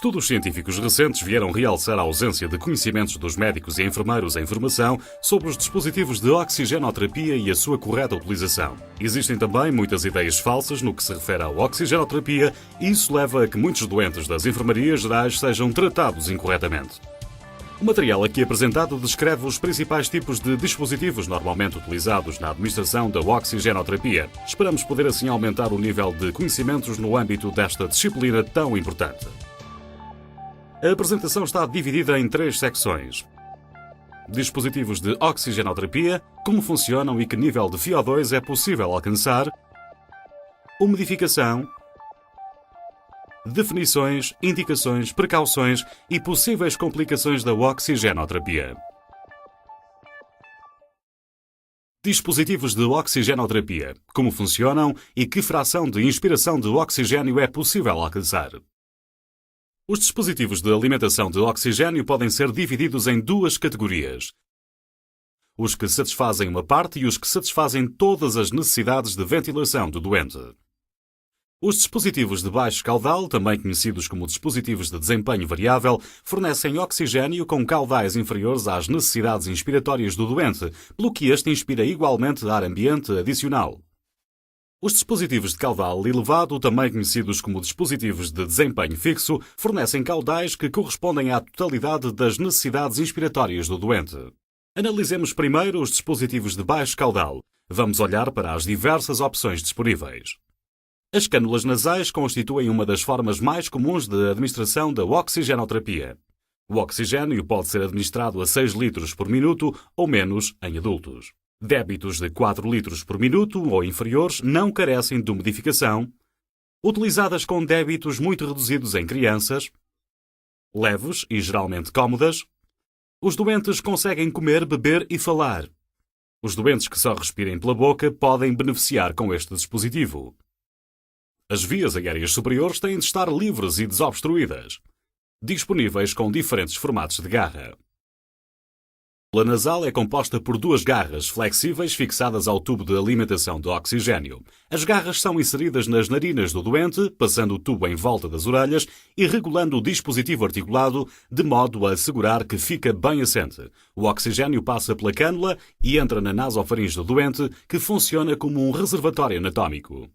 Estudos científicos recentes vieram realçar a ausência de conhecimentos dos médicos e enfermeiros em formação sobre os dispositivos de oxigenoterapia e a sua correta utilização. Existem também muitas ideias falsas no que se refere à oxigenoterapia e isso leva a que muitos doentes das enfermarias gerais sejam tratados incorretamente. O material aqui apresentado descreve os principais tipos de dispositivos normalmente utilizados na administração da oxigenoterapia. Esperamos poder assim aumentar o nível de conhecimentos no âmbito desta disciplina tão importante. A apresentação está dividida em 3 secções. Dispositivos de oxigenoterapia, como funcionam e que nível de FiO2 é possível alcançar. Umidificação. Definições, indicações, precauções e possíveis complicações da oxigenoterapia. Dispositivos de oxigenoterapia, como funcionam e que fração de inspiração de oxigênio é possível alcançar. Os dispositivos de alimentação de oxigênio podem ser divididos em 2 categorias. Os que satisfazem uma parte e os que satisfazem todas as necessidades de ventilação do doente. Os dispositivos de baixo caudal, também conhecidos como dispositivos de desempenho variável, fornecem oxigênio com caudais inferiores às necessidades inspiratórias do doente, pelo que este inspira igualmente ar ambiente adicional. Os dispositivos de caudal elevado, também conhecidos como dispositivos de desempenho fixo, fornecem caudais que correspondem à totalidade das necessidades inspiratórias do doente. Analisemos primeiro os dispositivos de baixo caudal. Vamos olhar para as diversas opções disponíveis. As cânulas nasais constituem uma das formas mais comuns de administração da oxigenoterapia. O oxigênio pode ser administrado a 6 litros por minuto ou menos em adultos. Débitos de 4 litros por minuto ou inferiores não carecem de umidificação. Utilizadas com débitos muito reduzidos em crianças. Leves e geralmente cómodas. Os doentes conseguem comer, beber e falar. Os doentes que só respirem pela boca podem beneficiar com este dispositivo. As vias aéreas superiores têm de estar livres e desobstruídas, disponíveis com diferentes formatos de garra. A cânula nasal é composta por 2 garras flexíveis fixadas ao tubo de alimentação de oxigênio. As garras são inseridas nas narinas do doente, passando o tubo em volta das orelhas e regulando o dispositivo articulado, de modo a assegurar que fica bem assente. O oxigênio passa pela cânula e entra na nasofaringe do doente, que funciona como um reservatório anatómico.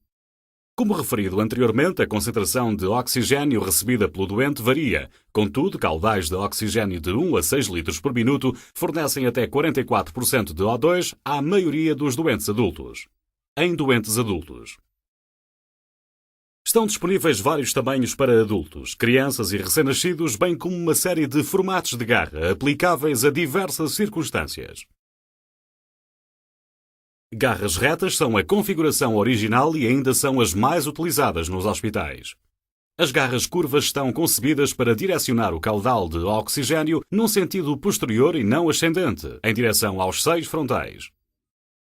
Como referido anteriormente, a concentração de oxigênio recebida pelo doente varia. Contudo, caudais de oxigênio de 1 a 6 litros por minuto fornecem até 44% de O2 à maioria dos doentes adultos. Em doentes adultos. Estão disponíveis vários tamanhos para adultos, crianças e recém-nascidos, bem como uma série de formatos de garra aplicáveis a diversas circunstâncias. Garras retas são a configuração original e ainda são as mais utilizadas nos hospitais. As garras curvas estão concebidas para direcionar o caudal de oxigênio num sentido posterior e não ascendente, em direção aos seios frontais.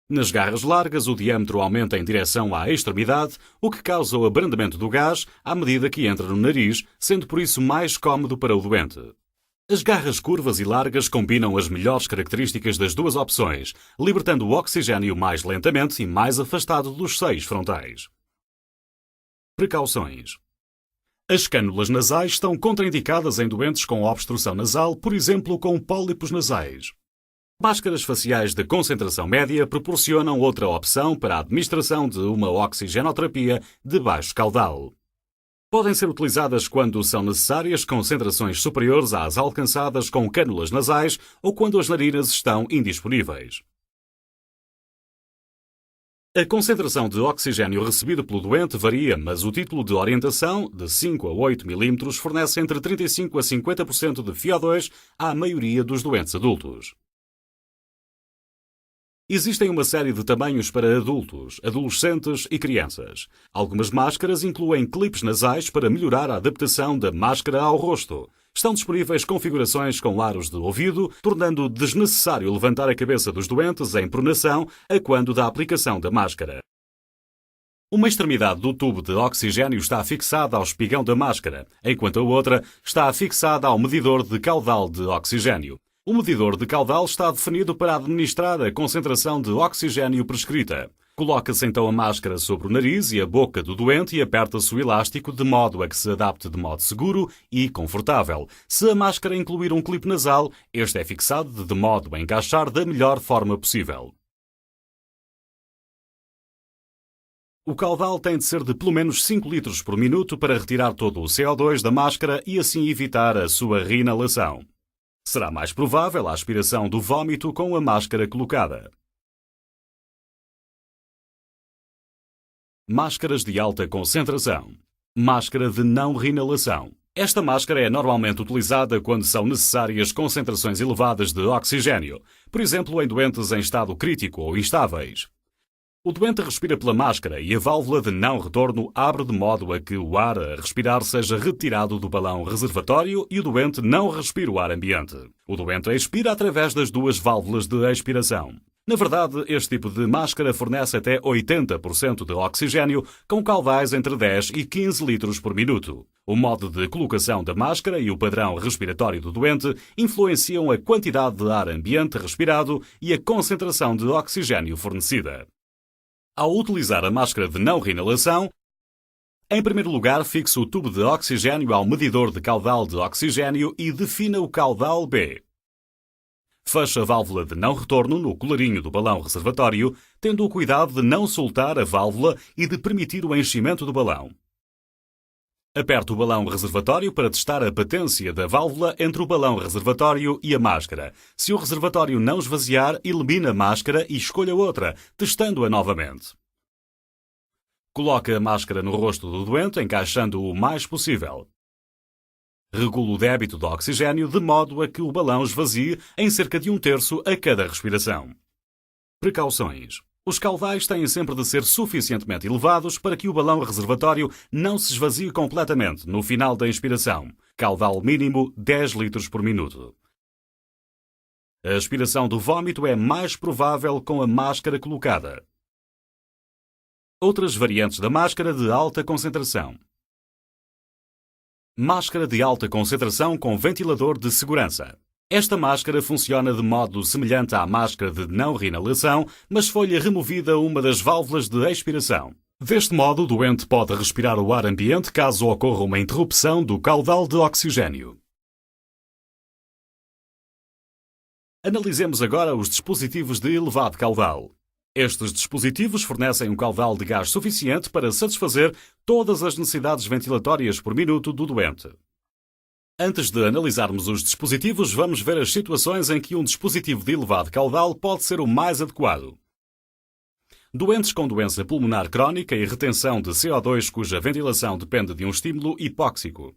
Nas garras largas, o diâmetro aumenta em direção à extremidade, o que causa o abrandamento do gás à medida que entra no nariz, sendo por isso mais cómodo para o doente. As garras curvas e largas combinam as melhores características das 2 opções, libertando o oxigênio mais lentamente e mais afastado dos seios frontais. Precauções. As cânulas nasais estão contraindicadas em doentes com obstrução nasal, por exemplo, com pólipos nasais. Máscaras faciais de concentração média proporcionam outra opção para a administração de uma oxigenoterapia de baixo caudal. Podem ser utilizadas quando são necessárias concentrações superiores às alcançadas com cânulas nasais ou quando as narinas estão indisponíveis. A concentração de oxigênio recebido pelo doente varia, mas o título de orientação, de 5 a 8 mm, fornece entre 35% a 50% de FiO2 à maioria dos doentes adultos. Existem uma série de tamanhos para adultos, adolescentes e crianças. Algumas máscaras incluem clipes nasais para melhorar a adaptação da máscara ao rosto. Estão disponíveis configurações com aros de ouvido, tornando desnecessário levantar a cabeça dos doentes em pronação a quando da aplicação da máscara. Uma extremidade do tubo de oxigênio está fixada ao espigão da máscara, enquanto a outra está fixada ao medidor de caudal de oxigênio. O medidor de caudal está definido para administrar a concentração de oxigênio prescrita. Coloca-se então a máscara sobre o nariz e a boca do doente e aperta-se o elástico de modo a que se adapte de modo seguro e confortável. Se a máscara incluir um clipe nasal, este é fixado de modo a encaixar da melhor forma possível. O caudal tem de ser de pelo menos 5 litros por minuto para retirar todo o CO2 da máscara e assim evitar a sua reinalação. Será mais provável a aspiração do vômito com a máscara colocada. Máscaras de alta concentração. Máscara de não reinalação. Esta máscara é normalmente utilizada quando são necessárias concentrações elevadas de oxigênio, por exemplo, em doentes em estado crítico ou instáveis. O doente respira pela máscara e a válvula de não retorno abre de modo a que o ar a respirar seja retirado do balão reservatório e o doente não respira o ar ambiente. O doente expira através das duas válvulas de expiração. Na verdade, este tipo de máscara fornece até 80% de oxigênio, com caudais entre 10 e 15 litros por minuto. O modo de colocação da máscara e o padrão respiratório do doente influenciam a quantidade de ar ambiente respirado e a concentração de oxigênio fornecida. Ao utilizar a máscara de não reinalação, em primeiro lugar, fixe o tubo de oxigênio ao medidor de caudal de oxigênio e defina o caudal B. Feche a válvula de não retorno no colarinho do balão reservatório, tendo o cuidado de não soltar a válvula e de permitir o enchimento do balão. Aperte o balão reservatório para testar a patência da válvula entre o balão reservatório e a máscara. Se o reservatório não esvaziar, elimine a máscara e escolha outra, testando-a novamente. Coloque a máscara no rosto do doente, encaixando-o o mais possível. Regule o débito de oxigênio de modo a que o balão esvazie em cerca de 1/3 a cada respiração. Precauções. Os caudais têm sempre de ser suficientemente elevados para que o balão reservatório não se esvazie completamente no final da inspiração. Caudal mínimo 10 litros por minuto. A aspiração do vômito é mais provável com a máscara colocada. Outras variantes da máscara de alta concentração. Máscara de alta concentração com ventilador de segurança. Esta máscara funciona de modo semelhante à máscara de não reinalação, mas foi-lhe removida uma das válvulas de expiração. Deste modo, o doente pode respirar o ar ambiente caso ocorra uma interrupção do caudal de oxigênio. Analisemos agora os dispositivos de elevado caudal. Estes dispositivos fornecem um caudal de gás suficiente para satisfazer todas as necessidades ventilatórias por minuto do doente. Antes de analisarmos os dispositivos, vamos ver as situações em que um dispositivo de elevado caudal pode ser o mais adequado. Doentes com doença pulmonar crónica e retenção de CO2 cuja ventilação depende de um estímulo hipóxico.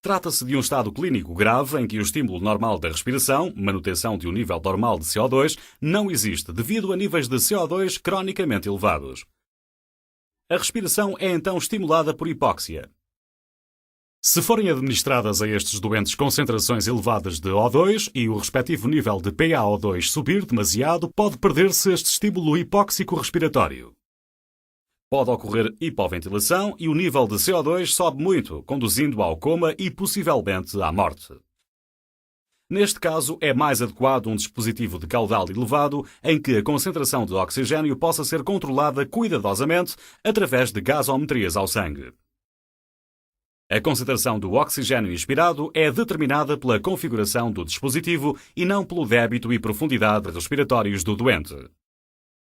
Trata-se de um estado clínico grave em que o estímulo normal da respiração, manutenção de um nível normal de CO2, não existe devido a níveis de CO2 cronicamente elevados. A respiração é então estimulada por hipóxia. Se forem administradas a estes doentes concentrações elevadas de O2 e o respectivo nível de PaO2 subir demasiado, pode perder-se este estímulo hipóxico respiratório. Pode ocorrer hipoventilação e o nível de CO2 sobe muito, conduzindo ao coma e possivelmente à morte. Neste caso, é mais adequado um dispositivo de caudal elevado em que a concentração de oxigênio possa ser controlada cuidadosamente através de gasometrias ao sangue. A concentração do oxigênio inspirado é determinada pela configuração do dispositivo e não pelo débito e profundidade respiratórios do doente.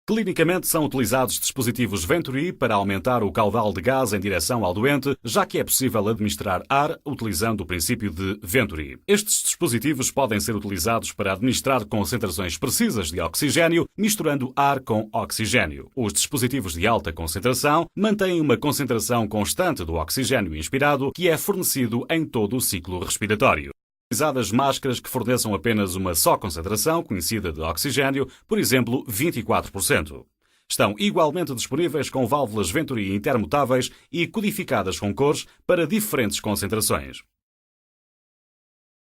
Clinicamente são utilizados dispositivos Venturi para aumentar o caudal de gás em direção ao doente, já que é possível administrar ar utilizando o princípio de Venturi. Estes dispositivos podem ser utilizados para administrar concentrações precisas de oxigênio, misturando ar com oxigênio. Os dispositivos de alta concentração mantêm uma concentração constante do oxigênio inspirado, que é fornecido em todo o ciclo respiratório. Utilizadas máscaras que forneçam apenas uma só concentração conhecida de oxigênio, por exemplo, 24%. Estão igualmente disponíveis com válvulas Venturi intermutáveis e codificadas com cores para diferentes concentrações.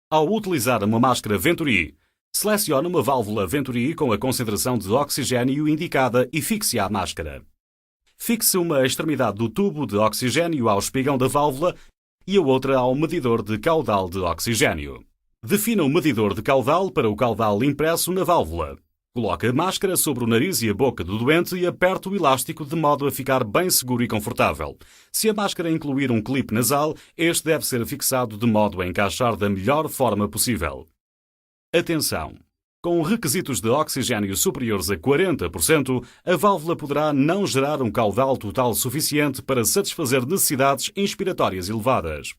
Ao utilizar uma máscara Venturi, selecione uma válvula Venturi com a concentração de oxigênio indicada e fixe a máscara. Fixe uma extremidade do tubo de oxigênio ao espigão da válvula e a outra ao medidor de caudal de oxigênio. Defina o medidor de caudal para o caudal impresso na válvula. Coloque a máscara sobre o nariz e a boca do doente e aperte o elástico de modo a ficar bem seguro e confortável. Se a máscara incluir um clipe nasal, este deve ser fixado de modo a encaixar da melhor forma possível. Atenção! Com requisitos de oxigênio superiores a 40%, a válvula poderá não gerar um caudal total suficiente para satisfazer necessidades inspiratórias elevadas.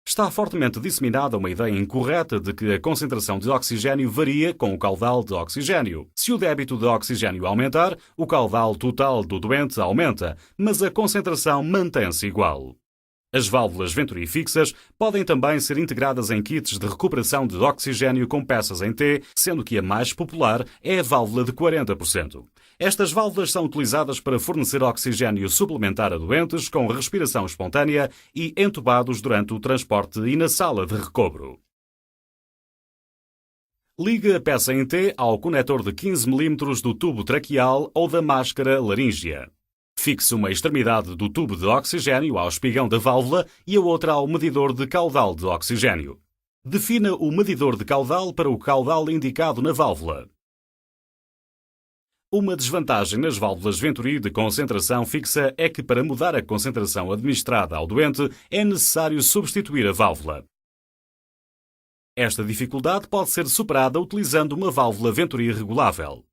Está fortemente disseminada uma ideia incorreta de que a concentração de oxigênio varia com o caudal de oxigênio. Se o débito de oxigênio aumentar, o caudal total do doente aumenta, mas a concentração mantém-se igual. As válvulas Venturi fixas podem também ser integradas em kits de recuperação de oxigênio com peças em T, sendo que a mais popular é a válvula de 40%. Estas válvulas são utilizadas para fornecer oxigênio suplementar a doentes com respiração espontânea e entubados durante o transporte e na sala de recobro. Ligue a peça em T ao conector de 15 mm do tubo traqueal ou da máscara laríngea. Fixe uma extremidade do tubo de oxigênio ao espigão da válvula e a outra ao medidor de caudal de oxigênio. Defina o medidor de caudal para o caudal indicado na válvula. Uma desvantagem nas válvulas Venturi de concentração fixa é que para mudar a concentração administrada ao doente é necessário substituir a válvula. Esta dificuldade pode ser superada utilizando uma válvula Venturi regulável.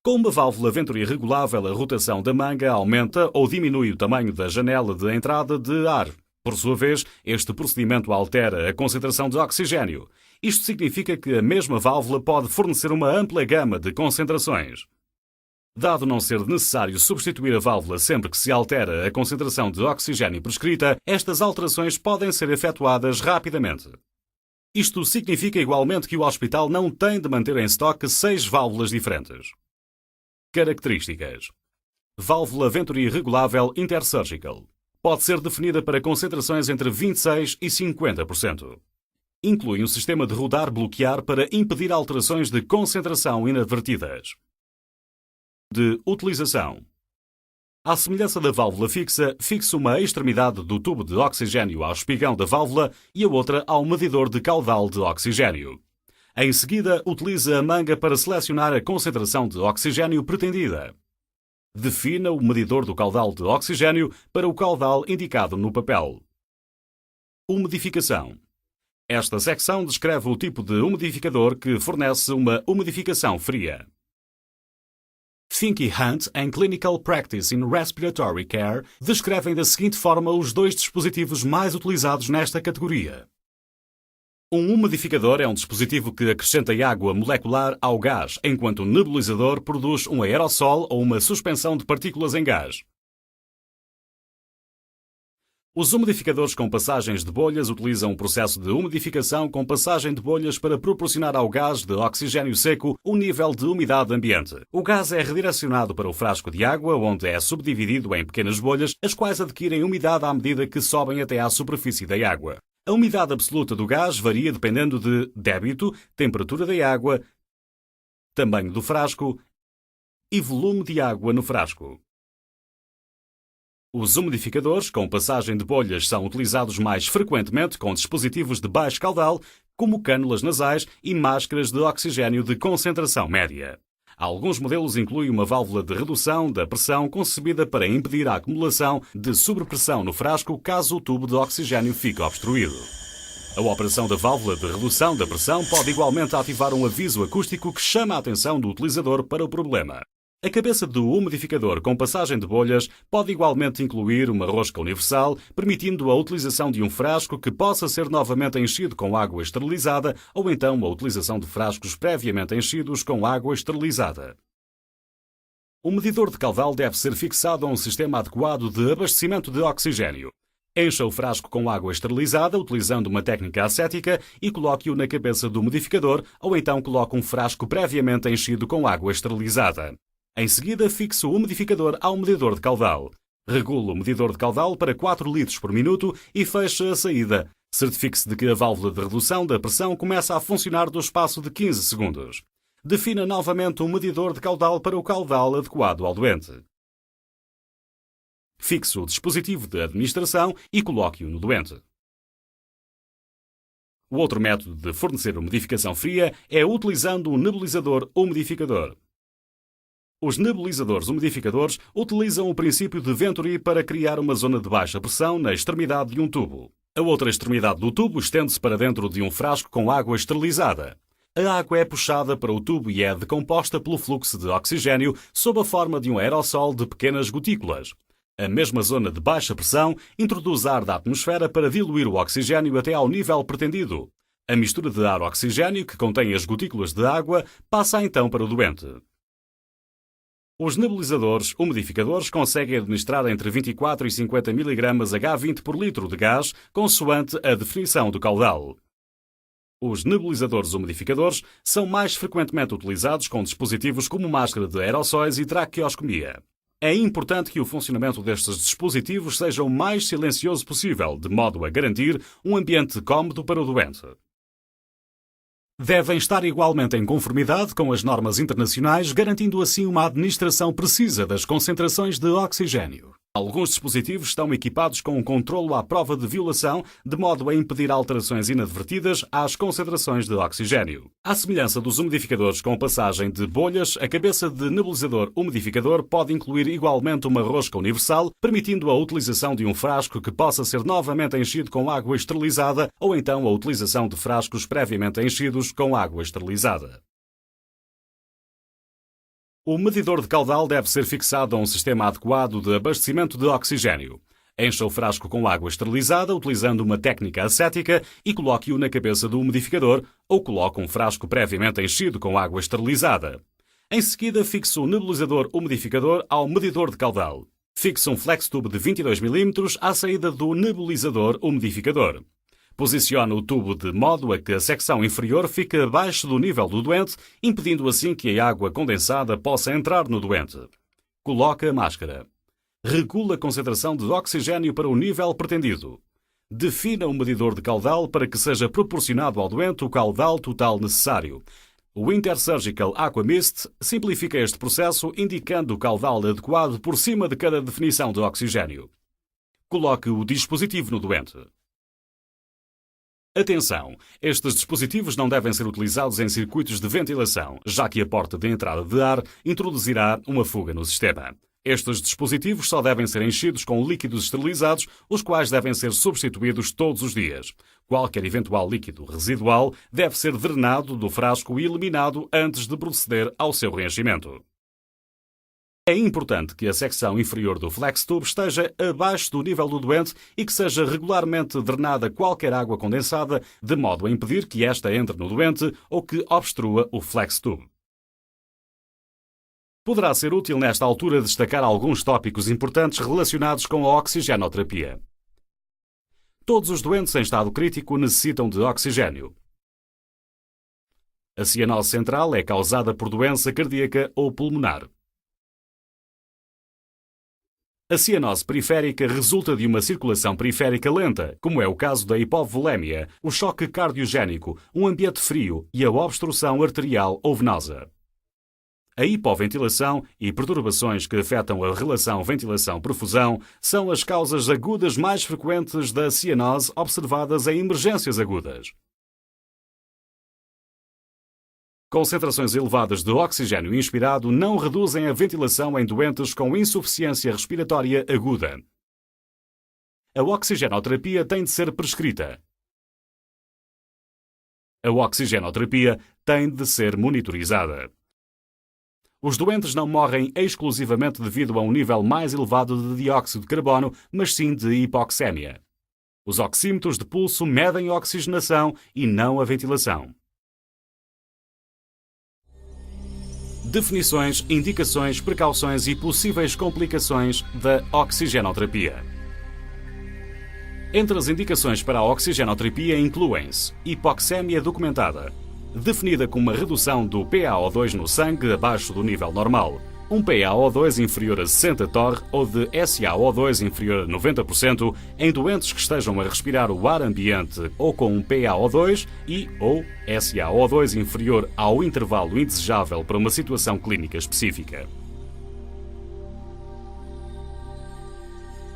Com uma válvula Venturi regulável, a rotação da manga aumenta ou diminui o tamanho da janela de entrada de ar. Por sua vez, este procedimento altera a concentração de oxigênio. Isto significa que a mesma válvula pode fornecer uma ampla gama de concentrações. Dado não ser necessário substituir a válvula sempre que se altera a concentração de oxigênio prescrita, estas alterações podem ser efetuadas rapidamente. Isto significa igualmente que o hospital não tem de manter em estoque 6 válvulas diferentes. Características: válvula Venturi regulável intersurgical. Pode ser definida para concentrações entre 26% e 50%. Inclui um sistema de rodar-bloquear para impedir alterações de concentração inadvertidas. De utilização: à semelhança da válvula fixa, fixe uma extremidade do tubo de oxigênio ao espigão da válvula e a outra ao medidor de caudal de oxigênio. Em seguida, utilize a manga para selecionar a concentração de oxigênio pretendida. Defina o medidor do caudal de oxigênio para o caudal indicado no papel. Umidificação. Esta secção descreve o tipo de umidificador que fornece uma umidificação fria. Finke Hunt and Clinical Practice in Respiratory Care descrevem da seguinte forma os 2 dispositivos mais utilizados nesta categoria. Um umidificador é um dispositivo que acrescenta água molecular ao gás, enquanto o nebulizador produz um aerossol ou uma suspensão de partículas em gás. Os umidificadores com passagens de bolhas utilizam um processo de umidificação com passagem de bolhas para proporcionar ao gás de oxigênio seco um nível de umidade ambiente. O gás é redirecionado para o frasco de água, onde é subdividido em pequenas bolhas, as quais adquirem umidade à medida que sobem até à superfície da água. A umidade absoluta do gás varia dependendo de débito, temperatura da água, tamanho do frasco e volume de água no frasco. Os umidificadores com passagem de bolhas são utilizados mais frequentemente com dispositivos de baixo caudal, como cânulas nasais e máscaras de oxigênio de concentração média. Alguns modelos incluem uma válvula de redução da pressão concebida para impedir a acumulação de sobrepressão no frasco caso o tubo de oxigênio fique obstruído. A operação da válvula de redução da pressão pode igualmente ativar um aviso acústico que chama a atenção do utilizador para o problema. A cabeça do umidificador com passagem de bolhas pode igualmente incluir uma rosca universal, permitindo a utilização de um frasco que possa ser novamente enchido com água esterilizada ou então a utilização de frascos previamente enchidos com água esterilizada. O medidor de caudal deve ser fixado a um sistema adequado de abastecimento de oxigênio. Encha o frasco com água esterilizada utilizando uma técnica ascética e coloque-o na cabeça do umidificador ou então coloque um frasco previamente enchido com água esterilizada. Em seguida, fixe o umidificador ao medidor de caudal. Regule o medidor de caudal para 4 litros por minuto e feche a saída. Certifique-se de que a válvula de redução da pressão começa a funcionar no espaço de 15 segundos. Defina novamente um medidor de caudal para o caudal adequado ao doente. Fixe o dispositivo de administração e coloque-o no doente. O outro método de fornecer umidificação fria é utilizando um nebulizador umidificador. Os nebulizadores umidificadores utilizam o princípio de Venturi para criar uma zona de baixa pressão na extremidade de um tubo. A outra extremidade do tubo estende-se para dentro de um frasco com água esterilizada. A água é puxada para o tubo e é decomposta pelo fluxo de oxigênio sob a forma de um aerossol de pequenas gotículas. A mesma zona de baixa pressão introduz ar da atmosfera para diluir o oxigênio até ao nível pretendido. A mistura de ar-oxigênio, que contém as gotículas de água, passa então para o doente. Os nebulizadores umidificadores conseguem administrar entre 24 e 50 mg H20 por litro de gás, consoante a definição do caudal. Os nebulizadores umidificadores são mais frequentemente utilizados com dispositivos como máscara de aerossóis e traqueoscomia. É importante que o funcionamento destes dispositivos seja o mais silencioso possível, de modo a garantir um ambiente cómodo para o doente. Devem estar igualmente em conformidade com as normas internacionais, garantindo assim uma administração precisa das concentrações de oxigênio. Alguns dispositivos estão equipados com um controlo à prova de violação, de modo a impedir alterações inadvertidas às concentrações de oxigênio. À semelhança dos umidificadores com passagem de bolhas, a cabeça de nebulizador umidificador pode incluir igualmente uma rosca universal, permitindo a utilização de um frasco que possa ser novamente enchido com água esterilizada ou então a utilização de frascos previamente enchidos com água esterilizada. O medidor de caudal deve ser fixado a um sistema adequado de abastecimento de oxigênio. Encha o frasco com água esterilizada utilizando uma técnica ascética e coloque-o na cabeça do umidificador ou coloque um frasco previamente enchido com água esterilizada. Em seguida, fixe o nebulizador umidificador ao medidor de caudal. Fixe um flex tube de 22 mm à saída do nebulizador umidificador. Posicione o tubo de modo a que a secção inferior fique abaixo do nível do doente, impedindo assim que a água condensada possa entrar no doente. Coloque a máscara. Regule a concentração de oxigênio para o nível pretendido. Defina o medidor de caudal para que seja proporcionado ao doente o caudal total necessário. O Intersurgical Aqua Mist simplifica este processo indicando o caudal adequado por cima de cada definição de oxigênio. Coloque o dispositivo no doente. Atenção! Estes dispositivos não devem ser utilizados em circuitos de ventilação, já que a porta de entrada de ar introduzirá uma fuga no sistema. Estes dispositivos só devem ser enchidos com líquidos esterilizados, os quais devem ser substituídos todos os dias. Qualquer eventual líquido residual deve ser drenado do frasco e eliminado antes de proceder ao seu reenchimento. É importante que a secção inferior do flex tube esteja abaixo do nível do doente e que seja regularmente drenada qualquer água condensada, de modo a impedir que esta entre no doente ou que obstrua o flex tube. Poderá ser útil nesta altura destacar alguns tópicos importantes relacionados com a oxigenoterapia. Todos os doentes em estado crítico necessitam de oxigênio. A cianose central é causada por doença cardíaca ou pulmonar. A cianose periférica resulta de uma circulação periférica lenta, como é o caso da hipovolémia, o choque cardiogénico, um ambiente frio e a obstrução arterial ou venosa. A hipoventilação e perturbações que afetam a relação ventilação-perfusão são as causas agudas mais frequentes da cianose observadas em emergências agudas. Concentrações elevadas de oxigênio inspirado não reduzem a ventilação em doentes com insuficiência respiratória aguda. A oxigenoterapia tem de ser prescrita. A oxigenoterapia tem de ser monitorizada. Os doentes não morrem exclusivamente devido a um nível mais elevado de dióxido de carbono, mas sim de hipoxémia. Os oxímetros de pulso medem a oxigenação e não a ventilação. Definições, indicações, precauções e possíveis complicações da oxigenoterapia. Entre as indicações para a oxigenoterapia incluem-se hipoxémia documentada, definida como uma redução do PaO2 no sangue abaixo do nível normal, um PaO2 inferior a 60 torr ou de SaO2 inferior a 90% em doentes que estejam a respirar o ar ambiente ou com um PaO2 e ou SaO2 inferior ao intervalo indesejável para uma situação clínica específica.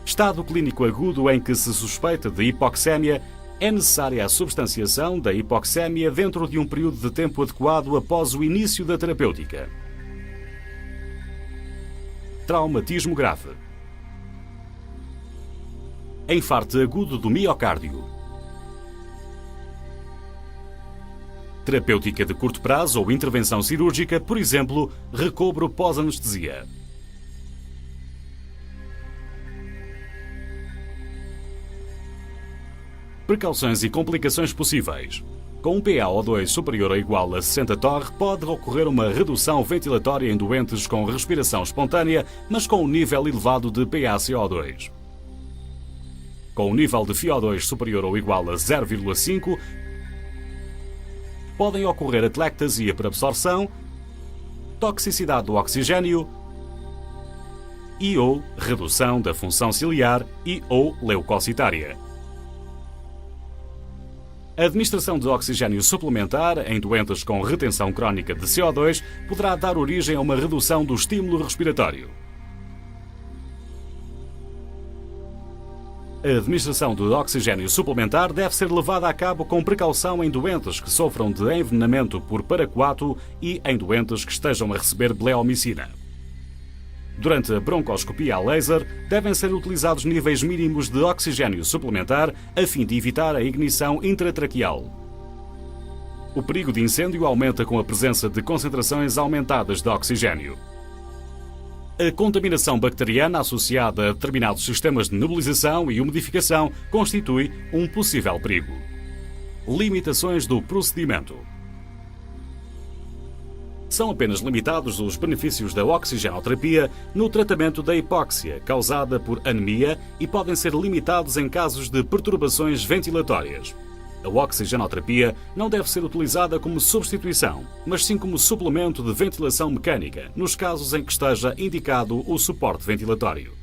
Estado clínico agudo em que se suspeita de hipoxémia É necessária a substanciação da hipoxémia dentro de um período de tempo adequado após o início da terapêutica. Traumatismo grave. Infarto agudo do miocárdio. Terapêutica de curto prazo ou intervenção cirúrgica, por exemplo, recobro pós-anestesia. Precauções e complicações possíveis. Com um PaO2 superior ou igual a 60 torre, pode ocorrer uma redução ventilatória em doentes com respiração espontânea, mas com um nível elevado de PaCO2. Com um nível de FiO2 superior ou igual a 0,5, podem ocorrer atelectasia por absorção, toxicidade do oxigênio e/ou redução da função ciliar e/ou leucocitária. A administração de oxigênio suplementar em doentes com retenção crónica de CO2 poderá dar origem a uma redução do estímulo respiratório. A administração de oxigênio suplementar deve ser levada a cabo com precaução em doentes que sofram de envenenamento por paraquato e em doentes que estejam a receber bleomicina. Durante a broncoscopia a laser, devem ser utilizados níveis mínimos de oxigênio suplementar a fim de evitar a ignição intratraqueal. O perigo de incêndio aumenta com a presença de concentrações aumentadas de oxigênio. A contaminação bacteriana associada a determinados sistemas de nebulização e umidificação constitui um possível perigo. Limitações do procedimento. São apenas limitados os benefícios da oxigenoterapia no tratamento da hipóxia causada por anemia e podem ser limitados em casos de perturbações ventilatórias. A oxigenoterapia não deve ser utilizada como substituição, mas sim como suplemento de ventilação mecânica, nos casos em que esteja indicado o suporte ventilatório.